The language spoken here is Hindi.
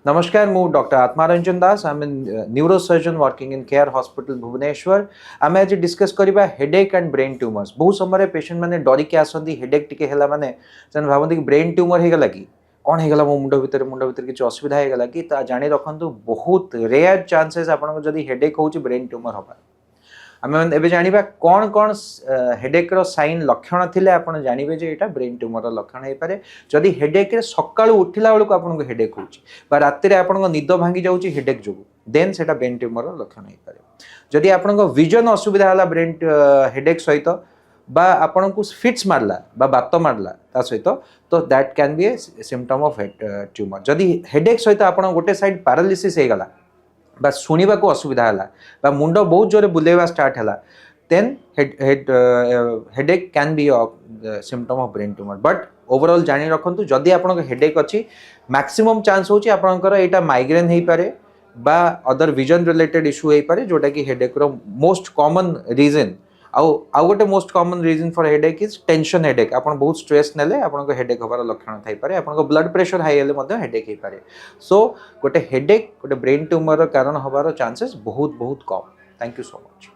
नमस्कार, मु doctor Atmaranjan Das. I am neurosurgeon working in care hospital Bhubaneswar. आम आज डिस्कस करबा हेडेक एंड ब्रेन ट्यूमर्स। बहुत समय पेशेंट मैंने डरिक आसती हेडेक टिके हैला माने से भावती कि ब्रेन ट्यूमर हो गला कि कौन हो गला मो मुंड भितर किसी असुविधा हो गला कि जानी रखु बहुत रेयर चांसेस आपन जदि हेडेक होची ब्रेन ट्यूमर होबा। आम ए जाना कौन कौन हेडेक साइन लक्षण थिले आपन जानवे जे एटा ब्रेन ट्यूमर लक्षण हो पारे। जदि हेडेक सका उठिला बेलू आपको हेडेक हो राति आपन निद भांगी जाऊँगी हेडेक जो देन से ब्रेन ट्यूमर लक्षण हो पारे। जदि आपन विजन असुविधा है ब्रेन हेडेक सहित बा आपन को फिट्स मारला बा बात मारला ता सहित तो that can be A symptom of tumour. जदि हेडेक सहित आपन गोटे साइड पैरालिसिस हो गला बा शुणा को असुविधा है मुंड बहुत जोरे बुलेवा स्टार्ट है then headache can be symptom of brain tumour. But overall जानी रखु जदि आपन हेडेक अच्छी मैक्सिमम चांस होची आपनकर एटा माइग्रेन हो पारे बा अदर विजन रिलेटेड इश्यू हो पारे जोटा कि हेडेक रो मोस्ट कॉमन रीजन। आउ गोटे most common reason for headache is tension headache. आपन बहुत स्ट्रेस नेले आपन हेडेक होबार लक्षण थाई पारे। आपन ब्लड प्रेशर हाई हेले मध्य हेडेक हो पारे। सो गोटे हेडेक गोटे ब्रेन ट्यूमर कारण होबार चांसेस बहुत बहुत कम। Thank you so much.